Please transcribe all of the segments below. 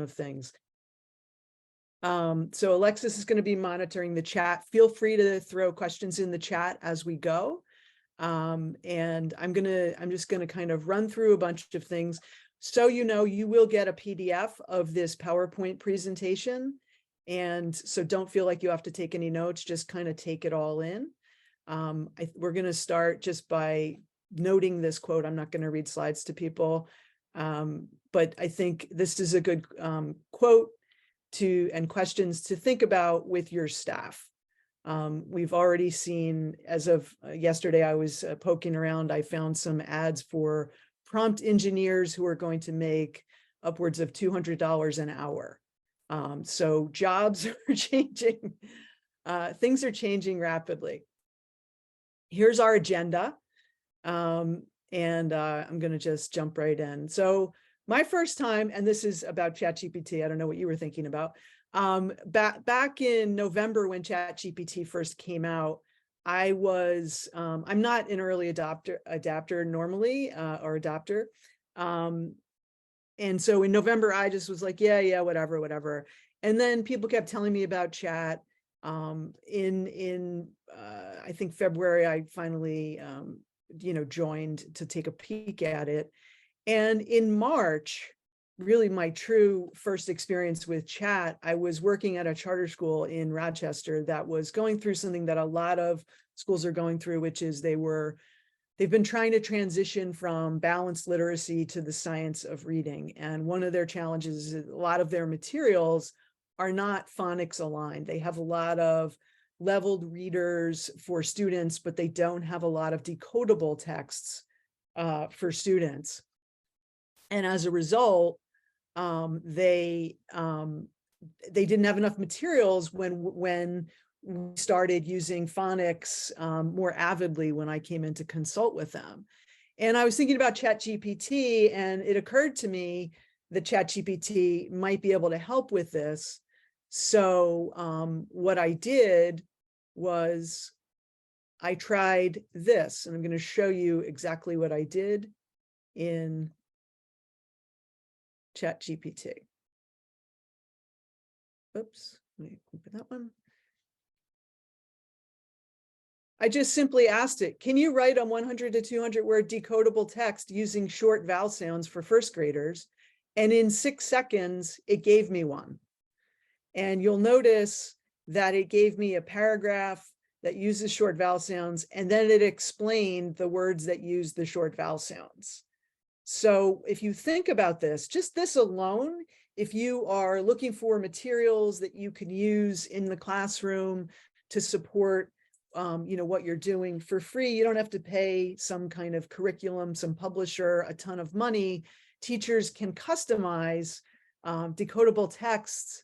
of things. So Alexis is going to be monitoring the chat. Feel free to throw questions in the chat as we go. And I'm just gonna kind of run through a bunch of things. So, you will get a PDF of this PowerPoint presentation. And so don't feel like you have to take any notes, just kind of take it all in. We're going to start just by noting this quote. I'm not going to read slides to people, but I think this is a good quote and questions to think about with your staff. We've already seen, as of yesterday, I was poking around, I found some ads for prompt engineers who are going to make upwards of $200 an hour. So jobs are changing. Things are changing rapidly. Here's our agenda. I'm going to just jump right in. So my first time, and this is about ChatGPT, I don't know what you were thinking about. Back in November when ChatGPT first came out, I'm not an early adapter normally, or adopter. And so in November, I just was like, yeah, whatever. And then people kept telling me about chat. I think February, I finally, joined to take a peek at it. And in March, really my true first experience with chat, I was working at a charter school in Rochester that was going through something that a lot of schools are going through, which is they've been trying to transition from balanced literacy to the science of reading. And one of their challenges is a lot of their materials are not phonics aligned. They have a lot of leveled readers for students, but they don't have a lot of decodable texts for students. And as a result, they didn't have enough materials when we started using phonics more avidly when I came in to consult with them. And I was thinking about ChatGPT, and it occurred to me that ChatGPT might be able to help with this. So what I did was I tried this, and I'm going to show you exactly what I did in ChatGPT. Oops, let me open that one. I just simply asked it, can you write a 100 to 200 word decodable text using short vowel sounds for first graders? And in 6 seconds, it gave me one. And you'll notice that it gave me a paragraph that uses short vowel sounds, and then it explained the words that use the short vowel sounds. So if you think about this, just this alone, if you are looking for materials that you can use in the classroom to support what you're doing for free, you don't have to pay some kind of curriculum, some publisher, a ton of money. Teachers can customize decodable texts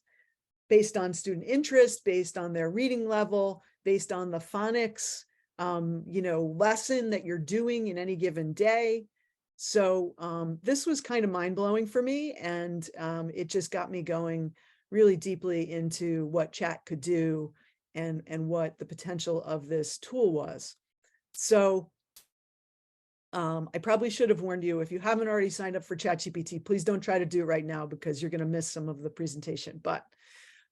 based on student interest, based on their reading level, based on the phonics, lesson that you're doing in any given day. So this was kind of mind-blowing for me, and it just got me going really deeply into what chat could do and what the potential of this tool was. So I probably should have warned you, if you haven't already signed up for ChatGPT, please don't try to do it right now because you're going to miss some of the presentation. But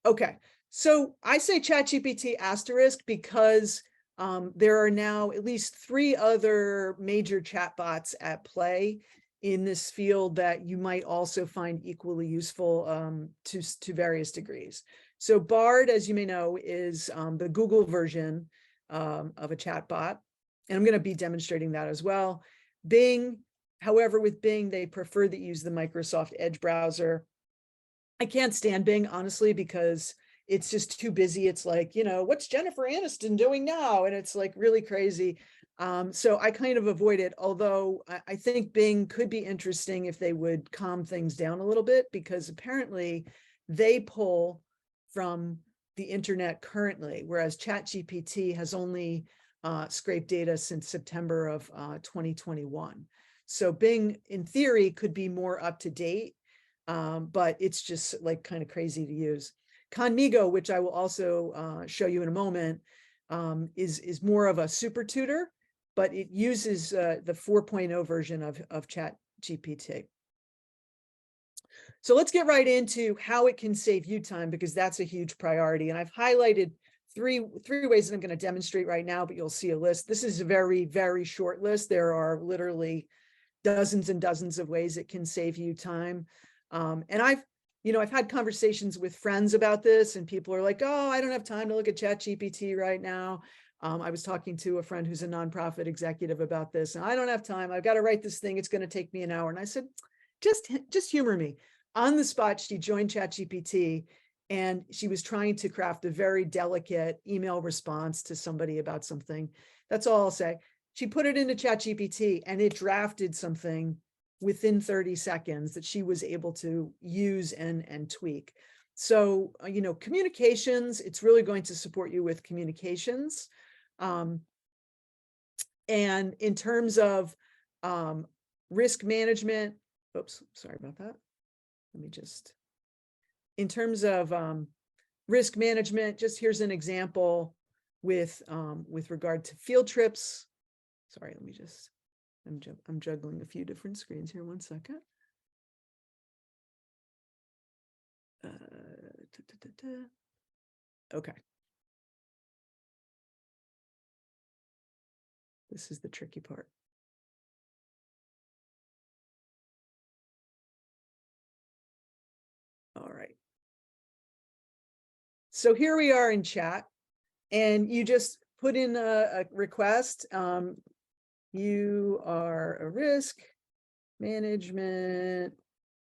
okay, so I say ChatGPT asterisk because there are now at least 3 other major chatbots at play in this field that you might also find equally useful to various degrees. So Bard, as you may know, is the Google version of a chatbot, and I'm going to be demonstrating that as well. Bing, however, with Bing, they prefer that you use the Microsoft Edge browser. I can't stand Bing, honestly, because it's just too busy. It's like, what's Jennifer Aniston doing now? And it's like really crazy. So I kind of avoid it, although I think Bing could be interesting if they would calm things down a little bit, because apparently they pull from the internet currently, whereas ChatGPT has only scraped data since September of 2021. So Bing, in theory, could be more up to date, but it's just like kind of crazy to use. Conmigo, which I will also show you in a moment, is more of a super tutor, but it uses the 4.0 version of ChatGPT. So let's get right into how it can save you time, because that's a huge priority. And I've highlighted three ways that I'm going to demonstrate right now, but you'll see a list. This is a very, very short list. There are literally dozens and dozens of ways it can save you time. And I've had conversations with friends about this, and people are like, oh, I don't have time to look at ChatGPT right now. I was talking to a friend who's a nonprofit executive about this, and I don't have time. I've got to write this thing. It's going to take me an hour. And I said, just humor me. On the spot, she joined ChatGPT, and she was trying to craft a very delicate email response to somebody about something. That's all I'll say. She put it into ChatGPT, and it drafted something within 30 seconds that she was able to use and tweak. So, communications, it's really going to support you with communications. And in terms of risk management, oops, sorry about that. Let me just, in terms of risk management, just here's an example with regard to field trips. Sorry, let me just, I'm juggling a few different screens here. 1 second. Okay. This is the tricky part. All right. So here we are in chat, and you just put in a request. You are a risk management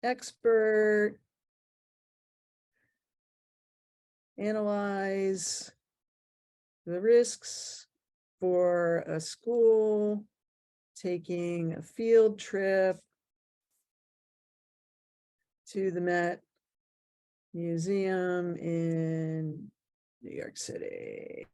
expert. Analyze the risks for a school taking a field trip to the Met Museum in New York City.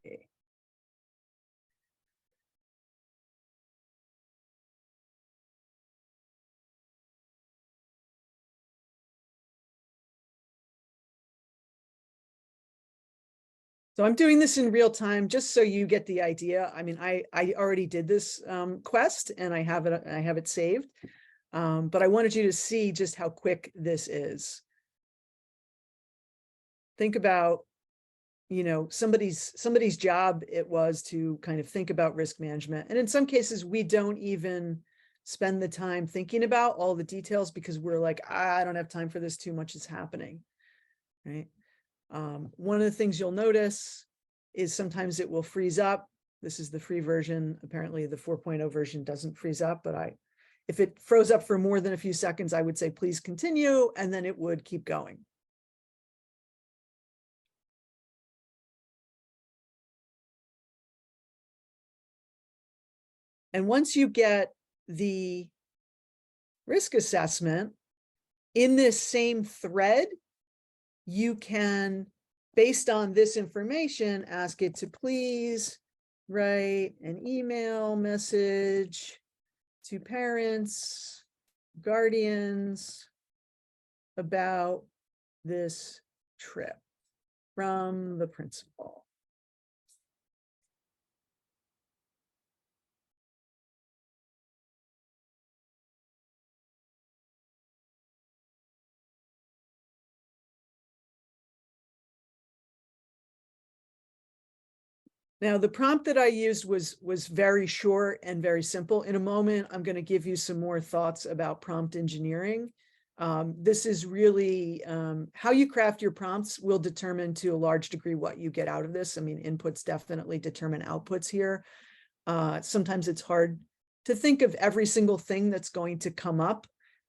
So I'm doing this in real time, just so you get the idea. I mean, I already did this quest, and I have it saved. But I wanted you to see just how quick this is. Think about, somebody's job it was to kind of think about risk management. And in some cases, we don't even spend the time thinking about all the details, because we're like, I don't have time for this, too much is happening, right? One of the things you'll notice is sometimes it will freeze up. This is the free version. Apparently the 4.0 version doesn't freeze up, but if it froze up for more than a few seconds, I would say, please continue, and then it would keep going. And once you get the risk assessment in this same thread, you can, based on this information, ask it to please write an email message to parents, guardians about this trip from the principal. Now, the prompt that I used was very short and very simple. In a moment, I'm going to give you some more thoughts about prompt engineering. This is really how you craft your prompts will determine to a large degree what you get out of this. I mean, inputs definitely determine outputs here. Sometimes it's hard to think of every single thing that's going to come up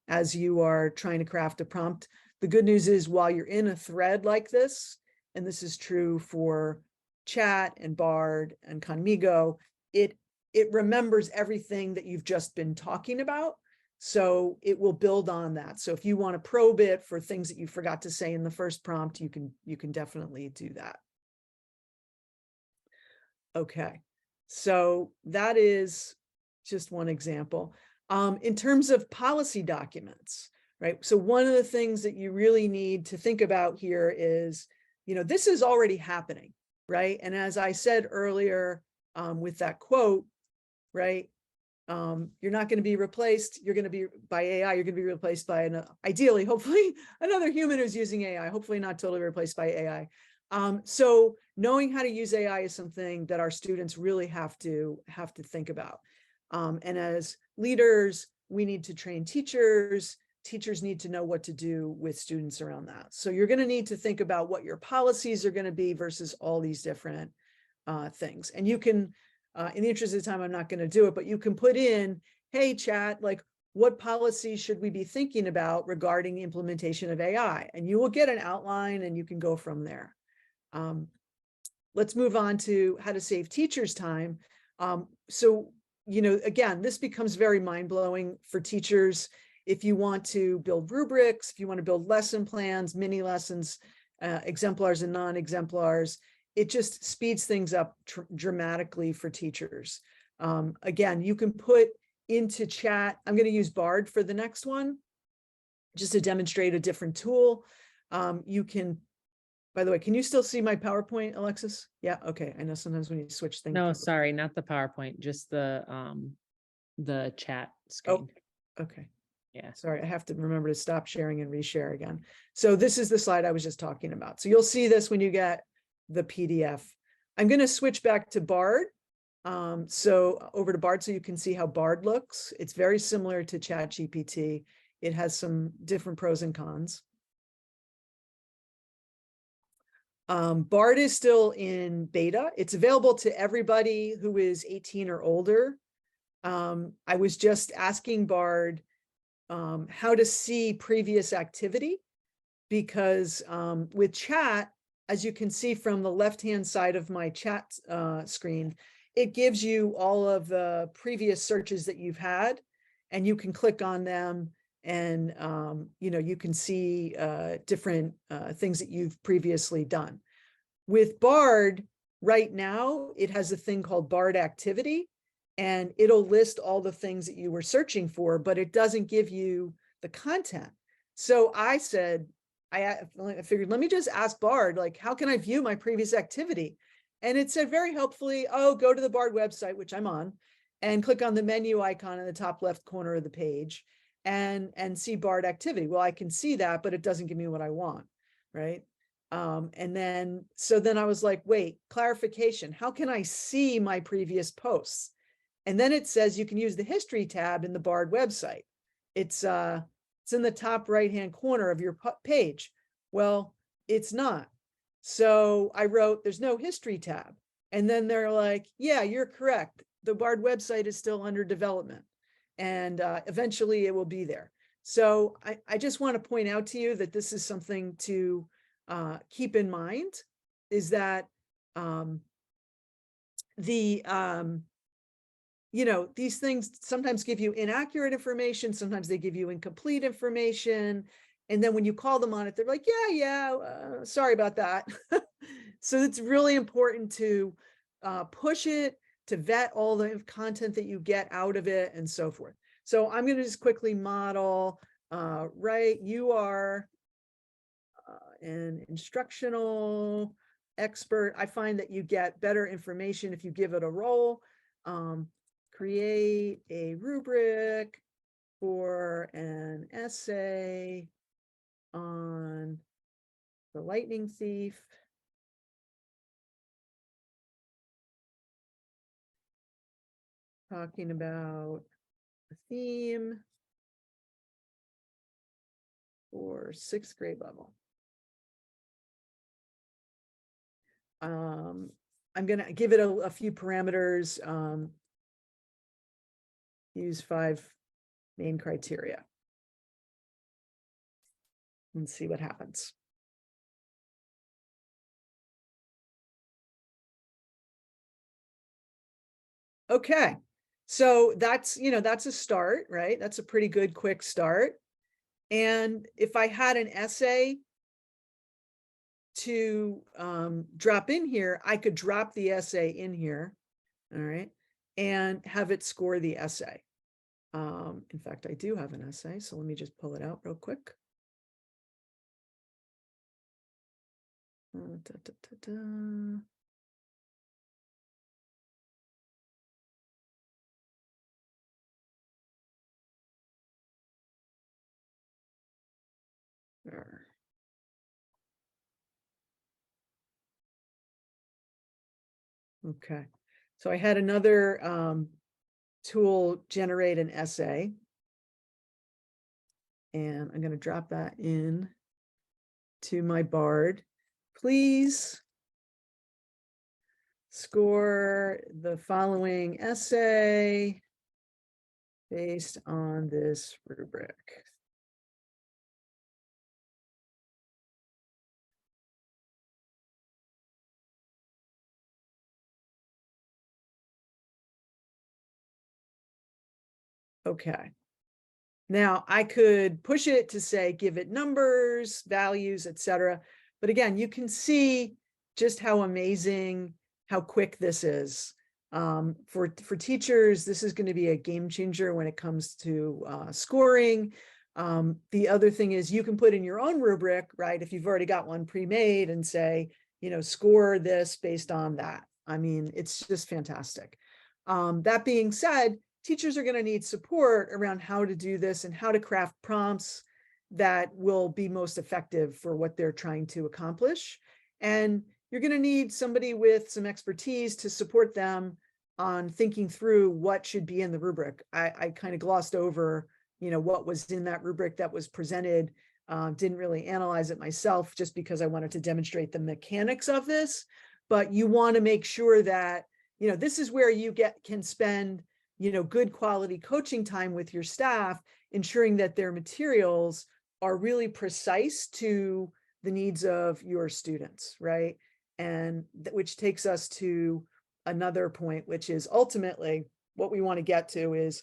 as you are trying to craft a prompt. The good news is, while you're in a thread like this, and this is true for Chat and Bard and Conmigo, it remembers everything that you've just been talking about. So it will build on that. So if you want to probe it for things that you forgot to say in the first prompt, you can definitely do that. Okay, so that is just one example. In terms of policy documents, right? So one of the things that you really need to think about here is, this is already happening, right? And as I said earlier, with that quote, right? You're not going to be replaced. You're going to be by AI. You're going to be replaced by ideally, hopefully, another human who's using AI. Hopefully, not totally replaced by AI. So knowing how to use AI is something that our students really have to think about. And as leaders, we need to train teachers. Teachers need to know what to do with students around that. So you're going to need to think about what your policies are going to be versus all these different things. And you can, in the interest of time, I'm not going to do it, but you can put in, hey, chat, like, what policies should we be thinking about regarding the implementation of AI? And you will get an outline and you can go from there. Let's move on to how to save teachers time. So, again, this becomes very mind-blowing for teachers. If you want to build rubrics, if you want to build lesson plans, mini lessons, exemplars and non-exemplars, it just speeds things up dramatically for teachers. Again, you can put into chat, I'm going to use Bard for the next one, just to demonstrate a different tool. You can, by the way, can you still see my PowerPoint, Alexis? Yeah, okay. I know sometimes when you switch things. No, sorry, not the PowerPoint, just the chat screen. Oh, okay. Yeah. Sorry, I have to remember to stop sharing and reshare again. So this is the slide I was just talking about. So you'll see this when you get the PDF. I'm going to switch back to Bard. So over to Bard so you can see how Bard looks. It's very similar to ChatGPT. It has some different pros and cons. Bard is still in beta. It's available to everybody who is 18 or older. I was just asking Bard how to see previous activity, because with chat, as you can see from the left-hand side of my chat screen, it gives you all of the previous searches that you've had, and you can click on them and you can see different things that you've previously done. With Bard, right now, it has a thing called Bard Activity, and it'll list all the things that you were searching for, but it doesn't give you the content. So I said, I figured, let me just ask Bard, like, how can I view my previous activity? And it said very helpfully, oh, go to the Bard website, which I'm on, and click on the menu icon in the top left corner of the page and see Bard Activity. Well, I can see that, but it doesn't give me what I want, right? And then I was like, wait, clarification. How can I see my previous posts? And then it says you can use the history tab in the Bard website. It's in the top right-hand corner of your page. Well, it's not. So I wrote, there's no history tab. And then they're like, yeah, you're correct. The Bard website is still under development. And eventually it will be there. So I just want to point out to you that this is something to keep in mind, is that these things sometimes give you inaccurate information, sometimes they give you incomplete information, and then when you call them on it, they're like, yeah, sorry about that. So it's really important to push it, to vet all the content that you get out of it, and so forth. So I'm going to just quickly model, right? You are an instructional expert. I find that you get better information if you give it a role. Create a rubric for an essay on the lightning thief. Talking about the theme for 6th grade level. I'm going to give it a few parameters. Use 5 main criteria and see what happens. Okay, so that's a start, right? That's a pretty good quick start. And if I had an essay to drop in here, I could drop the essay in here, all right, and have it score the essay. In fact, I do have an essay, so let me just pull it out real quick. Okay, so I had another tool generate an essay. And I'm going to drop that in to my Bard. Please score the following essay based on this rubric. Okay. Now I could push it to say, give it numbers, values, etc. But again, you can see just how amazing, how quick this is. For teachers, this is going to be a game changer when it comes to scoring. The other thing is you can put in your own rubric, right? If you've already got one pre-made and say, score this based on that. I mean, it's just fantastic. That being said, teachers are going to need support around how to do this and how to craft prompts that will be most effective for what they're trying to accomplish. And you're going to need somebody with some expertise to support them on thinking through what should be in the rubric. I kind of glossed over, what was in that rubric that was presented. Didn't really analyze it myself just because I wanted to demonstrate the mechanics of this. But you want to make sure that, this is where you can spend good quality coaching time with your staff, ensuring that their materials are really precise to the needs of your students, right? And which takes us to another point, which is ultimately what we want to get to is,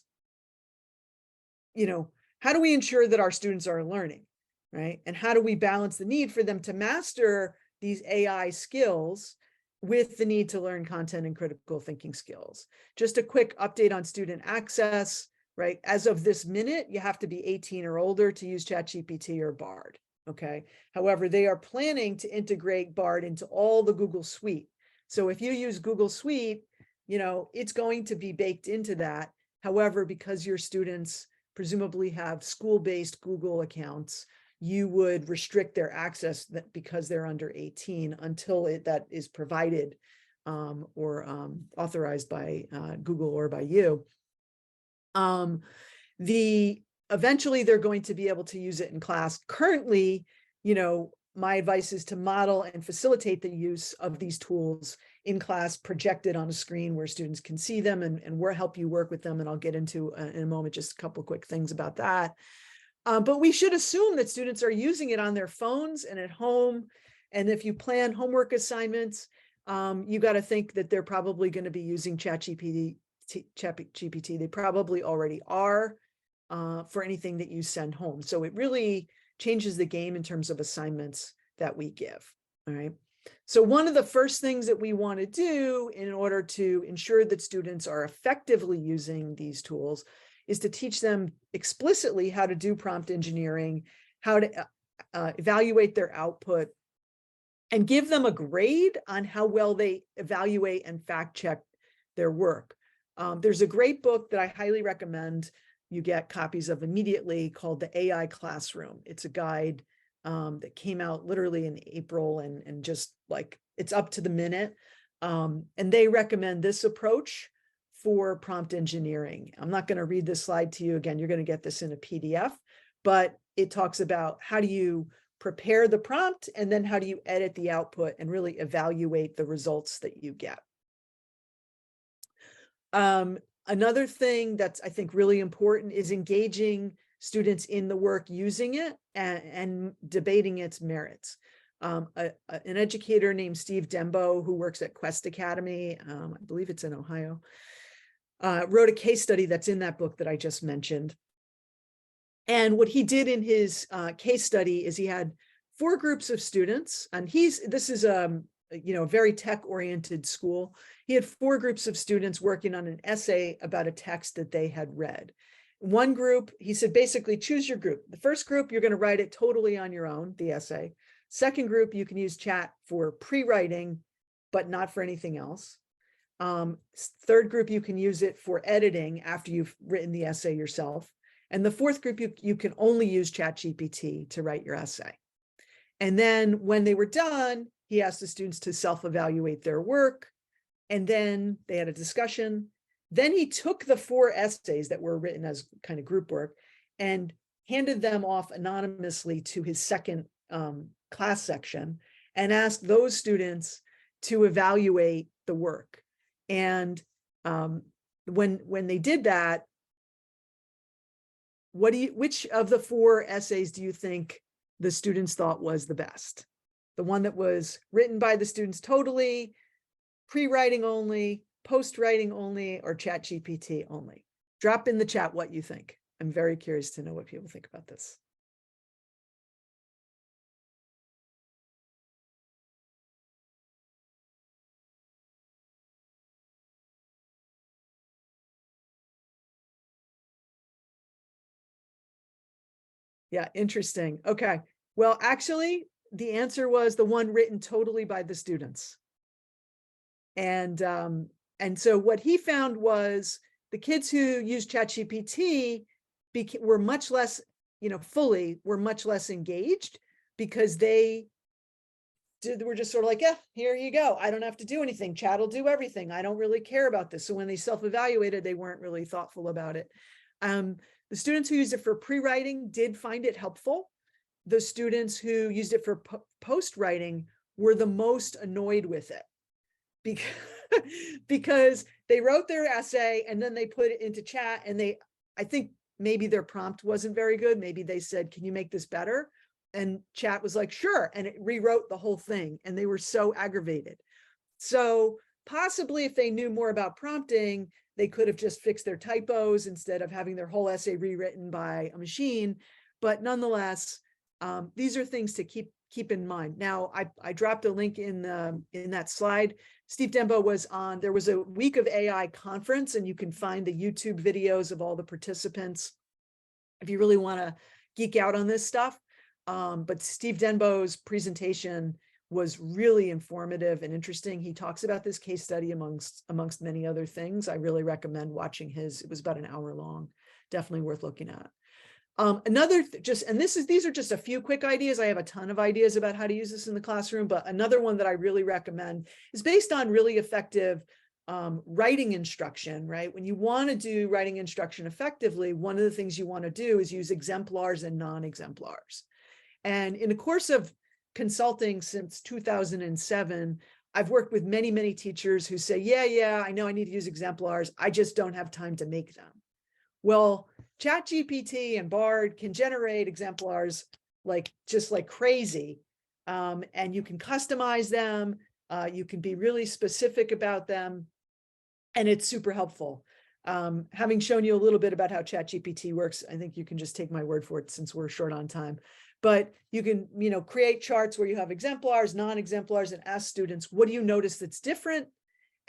how do we ensure that our students are learning, right? And how do we balance the need for them to master these AI skills with the need to learn content and critical thinking skills? Just a quick update on student access, right? As of this minute, you have to be 18 or older to use ChatGPT or Bard, okay? However, they are planning to integrate Bard into all the Google Suite. So if you use Google Suite, it's going to be baked into that. However, because your students presumably have school-based Google accounts, you would restrict their access because they're under 18 until that is provided or authorized by Google or by you. Eventually they're going to be able to use it in class. Currently, my advice is to model and facilitate the use of these tools in class, projected on a screen where students can see them, and we'll help you work with them. And I'll get into in a moment just a couple quick things about that. But we should assume that students are using it on their phones and at home. And if you plan homework assignments, you got to think that they're probably going to be using ChatGPT. They probably already are for anything that you send home. So it really changes the game in terms of assignments that we give. All right. So one of the first things that we want to do in order to ensure that students are effectively using these tools is to teach them explicitly how to do prompt engineering, how to evaluate their output, and give them a grade on how well they evaluate and fact check their work. There's a great book that I highly recommend you get copies of immediately called The AI Classroom. It's a guide that came out literally in April and just like it's up to the minute. And they recommend this approach for prompt engineering. I'm not going to read this slide to you again. You're going to get this in a PDF, but it talks about how do you prepare the prompt and then how do you edit the output and really evaluate the results that you get. Another thing that's, I think, really important is engaging students in the work using it and debating its merits. An educator named Steve Dembo, who works at Quest Academy, I believe it's in Ohio, wrote a case study that's in that book that I just mentioned. And what he did in his case study is he had 4 groups of students, and this is a very tech-oriented school. He had 4 groups of students working on an essay about a text that they had read. One group, he said, basically choose your group. The first group, you're going to write it totally on your own, the essay. Second group, you can use chat for pre-writing, but not for anything else. Third group, you can use it for editing after you've written the essay yourself. And the fourth group, you can only use ChatGPT to write your essay. And then when they were done, he asked the students to self-evaluate their work. And then they had a discussion. Then he took the 4 essays that were written as kind of group work and handed them off anonymously to his second class section and asked those students to evaluate the work. And when they did that, which of the 4 essays do you think the students thought was the best? The one that was written by the students totally, pre-writing only, post-writing only, or ChatGPT only? Drop in the chat what you think. I'm very curious to know what people think about this. Yeah, interesting. Okay. Well, actually, the answer was the one written totally by the students. And so what he found was the kids who used ChatGPT were much less, were much less engaged because they were just sort of like, yeah, here you go. I don't have to do anything. Chat will do everything. I don't really care about this. So when they self-evaluated, they weren't really thoughtful about it. The students who used it for pre-writing did find it helpful. The students who used it for post-writing were the most annoyed with it because they wrote their essay and then they put it into chat, and I think maybe their prompt wasn't very good. Maybe they said, can you make this better? And chat was like, sure. And it rewrote the whole thing. And they were so aggravated. So possibly if they knew more about prompting, they could have just fixed their typos instead of having their whole essay rewritten by a machine. But nonetheless, these are things to keep in mind. Now, I dropped a link in that slide. Steve Denbo was on, there was a week of AI conference, and you can find the YouTube videos of all the participants if you really want to geek out on this stuff. But Steve Denbo's presentation was really informative and interesting. He talks about this case study amongst many other things. I really recommend watching his. It was about an hour long. Definitely worth looking at. These are just a few quick ideas. I have a ton of ideas about how to use this in the classroom, but another one that I really recommend is based on really effective writing instruction, right? When you want to do writing instruction effectively, one of the things you want to do is use exemplars and non-exemplars. And in the course of consulting since 2007, I've worked with many, many teachers who say, yeah, I know I need to use exemplars. I just don't have time to make them. Well, ChatGPT and Bard can generate exemplars just like crazy. And you can customize them. You can be really specific about them. And it's super helpful. Having shown you a little bit about how ChatGPT works, I think you can just take my word for it since we're short on time. But you can, create charts where you have exemplars, non-exemplars, and ask students, what do you notice that's different?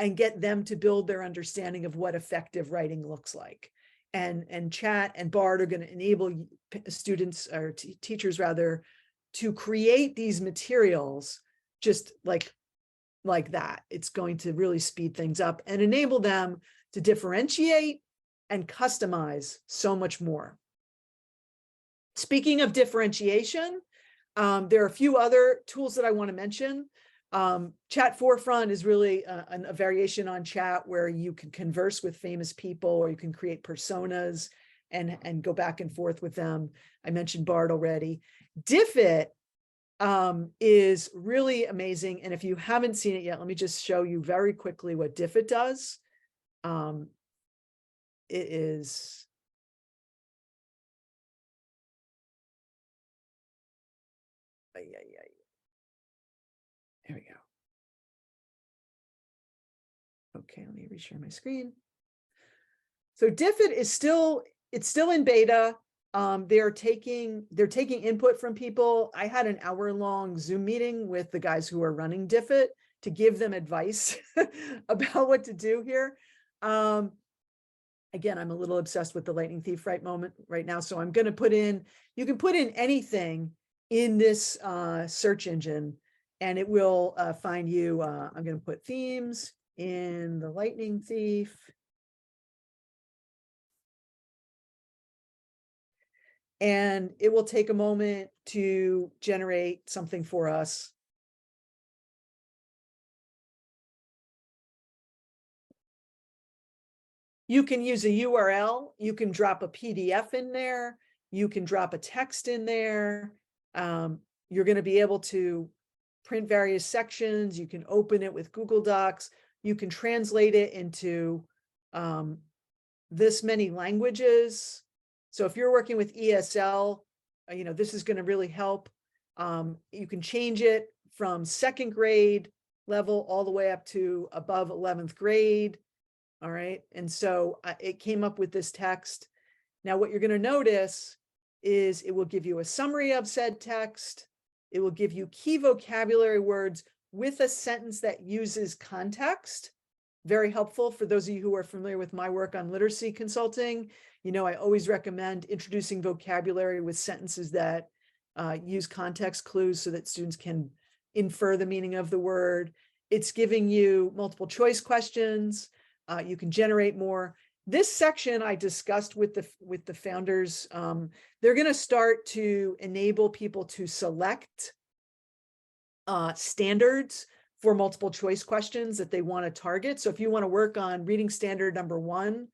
And get them to build their understanding of what effective writing looks like. And Chat and Bard are going to enable students or teachers rather to create these materials just like that. It's going to really speed things up and enable them to differentiate and customize so much more. Speaking of differentiation, there are a few other tools that I want to mention. Chat Forefront is really a variation on chat where you can converse with famous people, or you can create personas and go back and forth with them. I mentioned Bard already. Diffit is really amazing. And if you haven't seen it yet, let me just show you very quickly what Diffit does. It is... There we go. Okay, let me reshare my screen. So Diffit is still in beta. They're taking input from people. I had an hour-long Zoom meeting with the guys who are running Diffit to give them advice about what to do here. Again, I'm a little obsessed with the Lightning Thief right now. So I'm going to put in, you can put in anything in this search engine and it will find you. I'm going to put themes in the Lightning Thief. and it will take a moment to generate something for us. You can use a URL, you can drop a PDF in there, you can drop a text in there. You're going to be able to print various sections. You can open it with Google Docs. You can translate it into this many languages. So if you're working with ESL, this is going to really help. You can change it from second grade level all the way up to above 11th grade. All right. And so it came up with this text. Now, what you're going to notice is it will give you a summary of said text. It will give you key vocabulary words with a sentence that uses context. Very helpful for those of you who are familiar with my work on literacy consulting. I always recommend introducing vocabulary with sentences that use context clues so that students can infer the meaning of the word. It's giving you multiple choice questions. You can generate more. This section I discussed with the founders. They're going to start to enable people to select standards for multiple choice questions that they want to target. So if you want to work on reading standard number 1,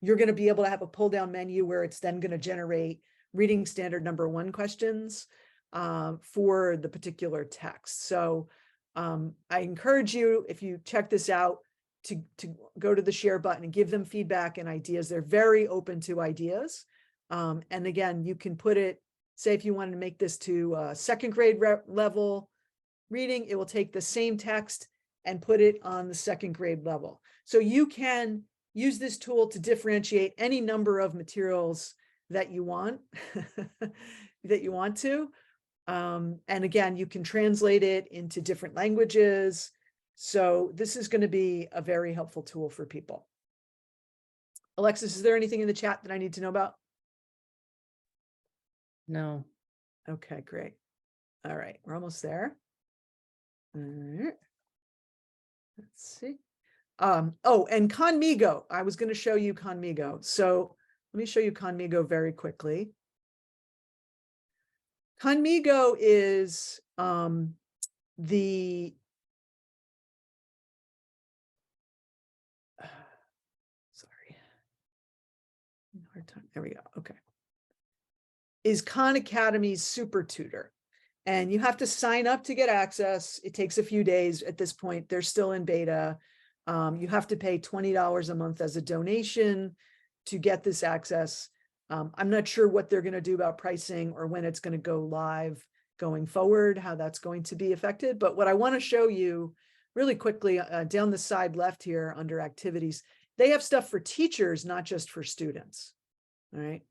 you're going to be able to have a pull down menu where it's then going to generate reading standard number 1 questions for the particular text. So I encourage you, if you check this out, to go to the share button and give them feedback and ideas. They're very open to ideas. And again, you can put it, say if you wanted to make this to second grade level reading, it will take the same text and put it on the second grade level. So you can use this tool to differentiate any number of materials that you want, to. And again, you can translate it into different languages. So this is going to be a very helpful tool for people. Alexis, is there anything in the chat that I need to know about? No. Okay, great. All right, we're almost there. All right. Let's see. Oh, and Conmigo. I was going to show you Conmigo. So let me show you Conmigo very quickly. Conmigo is the hard time. There we go. Okay. Is Khan Academy's super tutor. And you have to sign up to get access. It takes a few days at this point. They're still in beta. You have to pay $20 a month as a donation to get this access. I'm not sure what they're going to do about pricing or when it's going to go live going forward, how that's going to be affected. But what I want to show you really quickly down the side left here under activities, they have stuff for teachers, not just for students. All right.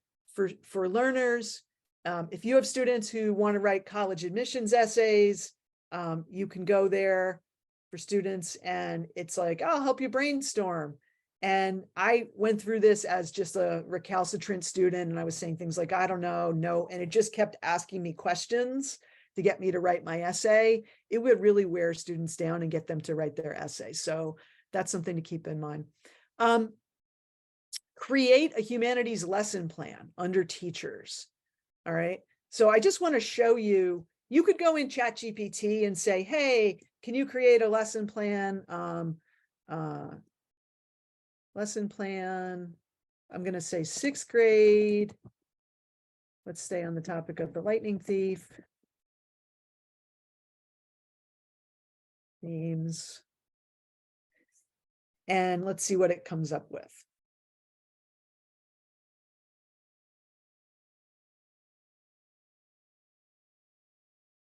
For learners, if you have students who want to write college admissions essays, you can go there for students and it's like, I'll help you brainstorm. And I went through this as just a recalcitrant student and I was saying things like, I don't know, no. And it just kept asking me questions to get me to write my essay. It would really wear students down and get them to write their essay. So that's something to keep in mind. Create a humanities lesson plan under teachers. All right. So I just want to show you, you could go in ChatGPT and say, hey, can you create a lesson plan? Lesson plan. I'm going to say 6th grade. Let's stay on the topic of the lightning thief. Themes. And let's see what it comes up with.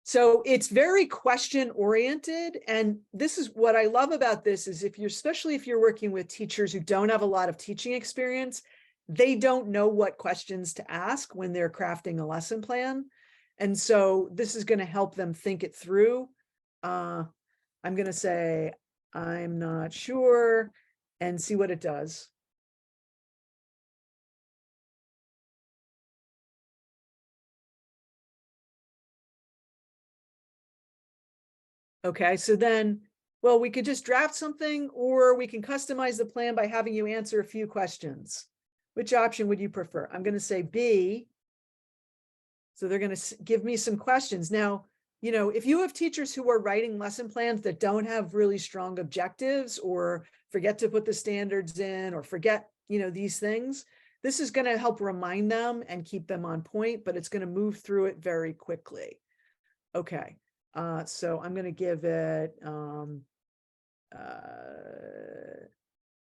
So it's very question oriented. And this is what I love about this is especially if you're working with teachers who don't have a lot of teaching experience, they don't know what questions to ask when they're crafting a lesson plan. And so this is going to help them think it through. I'm going to say, I'm not sure, and see what it does. Okay, so then, well, we could just draft something or we can customize the plan by having you answer a few questions. Which option would you prefer? I'm going to say B. So they're going to give me some questions. Now, you know, if you have teachers who are writing lesson plans that don't have really strong objectives, or forget to put the standards in, or forget, you know, these things, this is going to help remind them and keep them on point, but it's going to move through it very quickly. Okay. So I'm going to give it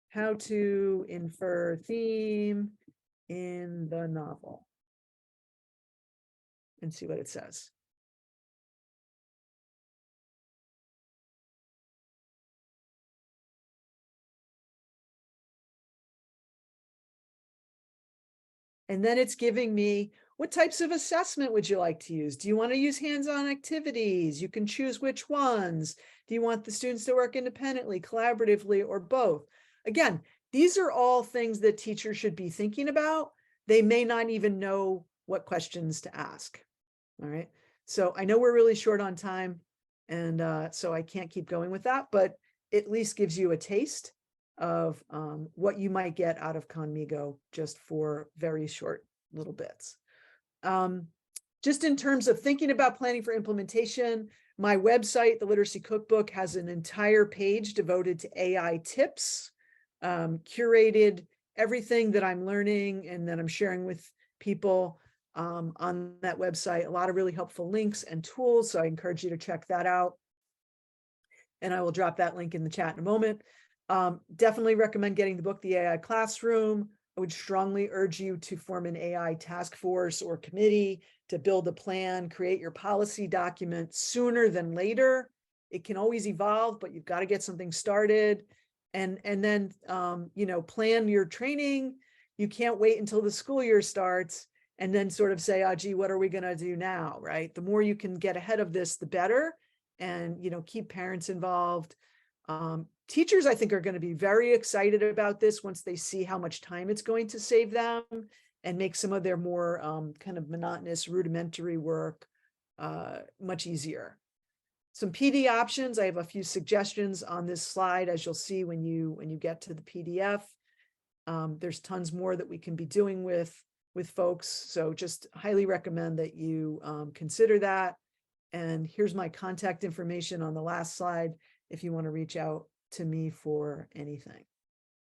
how to infer theme in the novel, and see what it says. And then it's giving me, what types of assessment would you like to use? Do you want to use hands-on activities? You can choose which ones. Do you want the students to work independently, collaboratively, or both? Again, these are all things that teachers should be thinking about. They may not even know what questions to ask. All right. So I know we're really short on time, and so I can't keep going with that, but at least gives you a taste of what you might get out of Conmigo just for very short little bits. Just in terms of thinking about planning for implementation, my website, the Literacy Cookbook, has an entire page devoted to AI tips, curated everything that I'm learning and that I'm sharing with people on that website. A lot of really helpful links and tools, so I encourage you to check that out. And I will drop that link in the chat in a moment. Definitely recommend getting the book, The AI Classroom. I would strongly urge you to form an AI task force or committee to build a plan, create your policy document sooner than later. It can always evolve, but you've got to get something started. And then, you know, plan your training. You can't wait until the school year starts and then sort of say, oh, gee, what are we going to do now, right? The more you can get ahead of this, the better. And, you know, keep parents involved. Teachers, I think, are going to be very excited about this once they see how much time it's going to save them and make some of their more kind of monotonous, rudimentary work much easier. Some PD options. I have a few suggestions on this slide, as you'll see when you get to the PDF. There's tons more that we can be doing with folks. So just highly recommend that you consider that. And here's my contact information on the last slide if you want to reach out to me for anything.